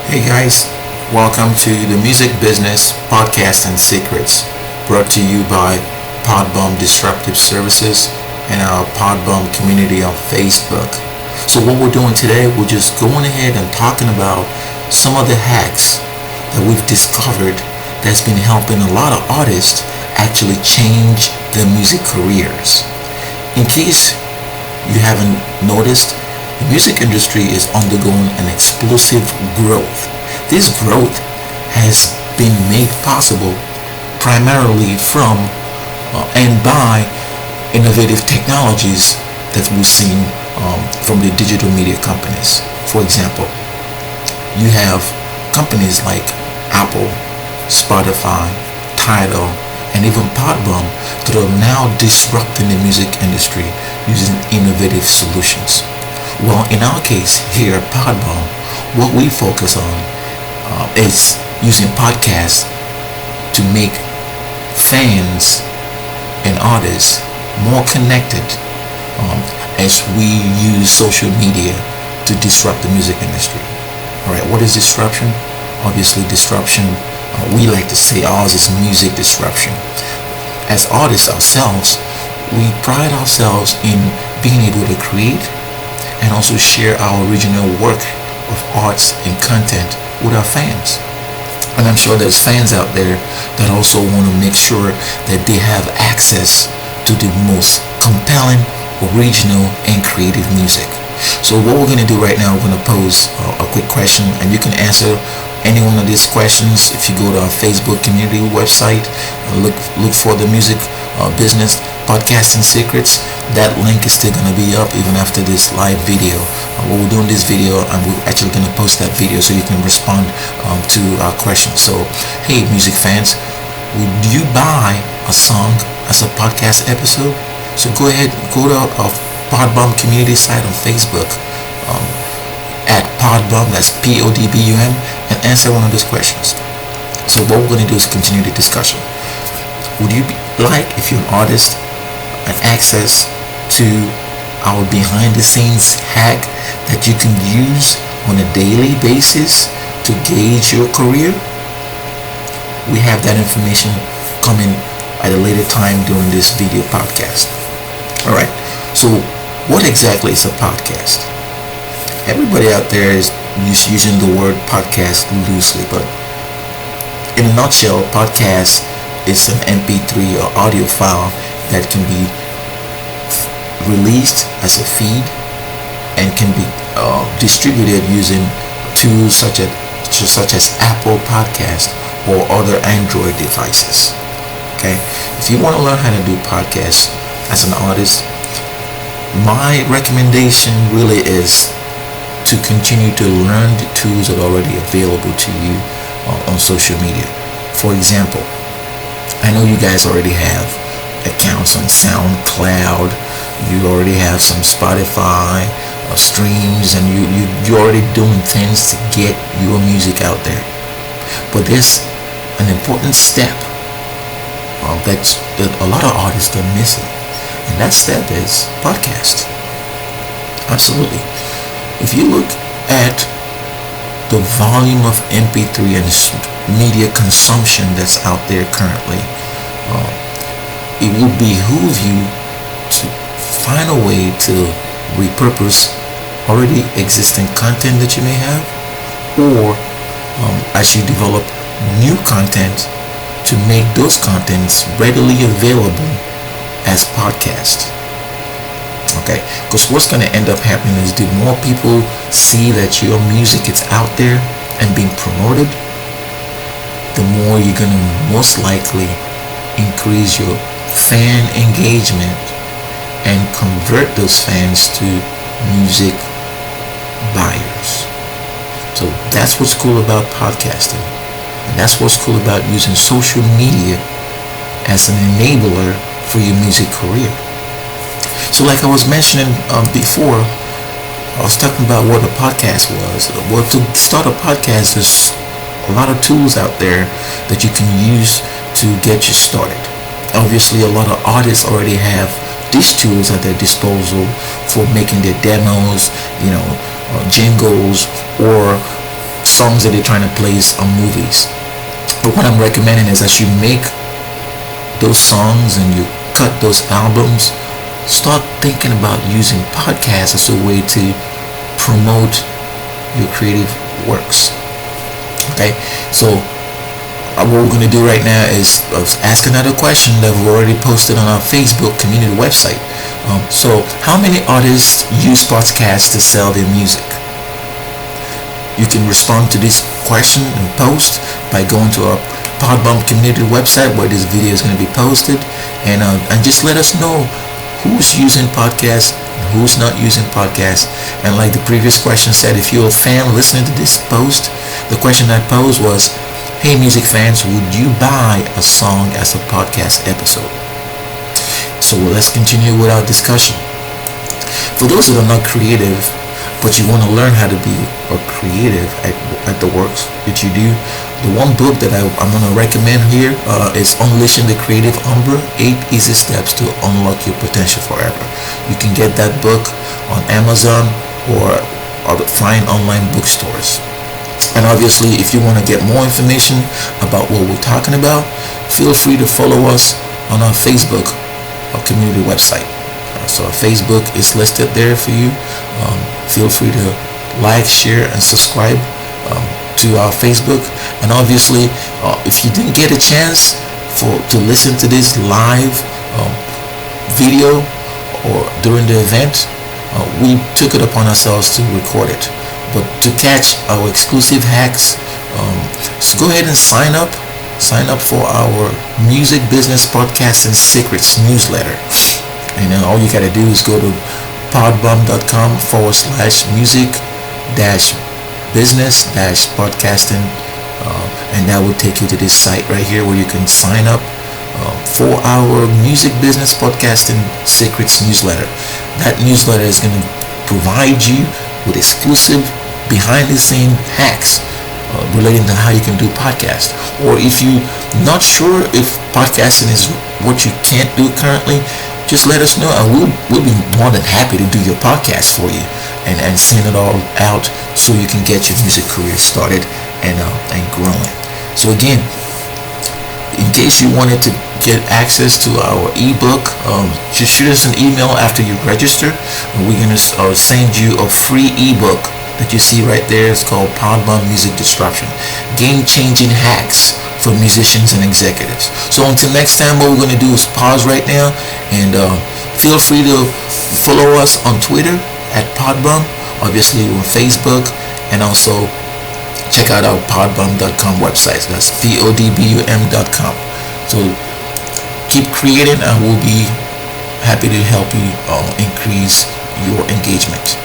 Hey guys, welcome to the Music Business Podcast and Secrets, brought to you by Podbomb Disruptive Services and our Podbomb community on Facebook. So what we're doing today, we're just going ahead and talking about some of the hacks that we've discovered that's been helping a lot of artists actually change their music careers. In case you haven't noticed, the music industry is undergoing an explosive growth. This growth has been made possible primarily from and by innovative technologies that we've seen from the digital media companies. For example, you have companies like Apple, Spotify, Tidal, and even Podbomb that are now disrupting the music industry using innovative solutions. Well, in our case here at Podbomb, what we focus on is using podcasts to make fans and artists more connected as we use social media to disrupt the music industry. Alright, what is disruption? Obviously disruption, we like to say ours is music disruption. As artists ourselves, we pride ourselves in being able to create and also share our original work of arts and content with our fans. And I'm sure there's fans out there that also want to make sure that they have access to the most compelling, original, and creative music. So what we're going to do right now, we're going to pose a quick question, and you can answer any one of these questions if you go to our Facebook community website and look for the Music Business Podcast and Secrets. That link is still going to be up even after this live video. What we're doing this video, and we're actually going to post that video so you can respond to our questions. So, hey music fans, would you buy a song as a podcast episode? So go ahead, go to our Podbomb community site on Facebook at Podbomb, that's Podbum, and answer one of those questions. So what we're going to do is continue the discussion. Would you like, if you're an artist, an access to our behind the scenes hack that you can use on a daily basis to gauge your career? We have that information coming at a later time during this video podcast. Alright, so what exactly is a podcast? Everybody out there is using the word podcast loosely, but in a nutshell, podcast is an MP3 or audio file that can be released as a feed and can be distributed using tools such as Apple Podcast or other Android devices. Okay, if you want to learn how to do podcasts as an artist, my recommendation really is to continue to learn the tools that are already available to you on social media. For example, I know you guys already have accounts on SoundCloud, you already have some Spotify streams, and you're already doing things to get your music out there. But there's an important step that a lot of artists are missing, and that step is podcast. Absolutely. If you look at the volume of MP3 and media consumption that's out there currently, it would behoove you to find a way to repurpose already existing content that you may have, or as you develop new content, to make those contents readily available as podcasts. Okay, because what's going to end up happening is the more people see that your music is out there and being promoted, the more you're going to most likely increase your fan engagement and convert those fans to music buyers. So that's what's cool about podcasting, and that's what's cool about using social media as an enabler for your music career. So like I was mentioning before, I was talking about what a podcast was. Well, to start a podcast, there's a lot of tools out there that you can use to get you started. Obviously, a lot of artists already have these tools at their disposal for making their demos, jingles, or songs that they're trying to place on movies. But what I'm recommending is that you make those songs and you cut those albums, start thinking about using podcasts as a way to promote your creative works. Okay, so what we're going to do right now is ask another question that we've already posted on our Facebook community website. So how many artists use podcasts to sell their music? You can respond to this question and post by going to our Podbomb community website where this video is going to be posted, and just let us know who's using podcasts and who's not using podcasts. And like the previous question said, if you're a fan listening to this post, the question I posed was, hey music fans, would you buy a song as a podcast episode? So let's continue with our discussion. For those that are not creative, but you want to learn how to be a creative at the works that you do, the one book that I'm going to recommend here is Unleashing the Creative Umbra, 8 Easy Steps to Unlock Your Potential Forever. You can get that book on Amazon or find online bookstores. And obviously, if you want to get more information about what we're talking about, feel free to follow us on our Facebook or community website. So our Facebook is listed there for you. Feel free to like, share, and subscribe to our Facebook. And obviously, if you didn't get a chance to listen to this live video or during the event, we took it upon ourselves to record it. But to catch our exclusive hacks, so go ahead and sign up for our Music Business Podcasting Secrets newsletter. And then all you got to do is go to podbomb.com/music-business-podcasting, and that will take you to this site right here where you can sign up for our Music Business Podcasting Secrets newsletter. That newsletter is going to provide you with exclusive behind-the-scene hacks relating to how you can do podcasts. Or if you're not sure if podcasting is what you can't do currently, just let us know, and we'll be more than happy to do your podcast for you and send it all out so you can get your music career started and growing. So again, in case you wanted to get access to our ebook, just shoot us an email after you register, and we're going to send you a free ebook that you see right there. It's called Podbomb Music Disruption, Game-Changing Hacks for Musicians and Executives. So until next time, what we're going to do is pause right now, and feel free to follow us on Twitter at Podbomb, obviously on Facebook, and also check out our podbomb.com website. That's podbum.com. So keep creating, and we'll be happy to help you increase your engagement.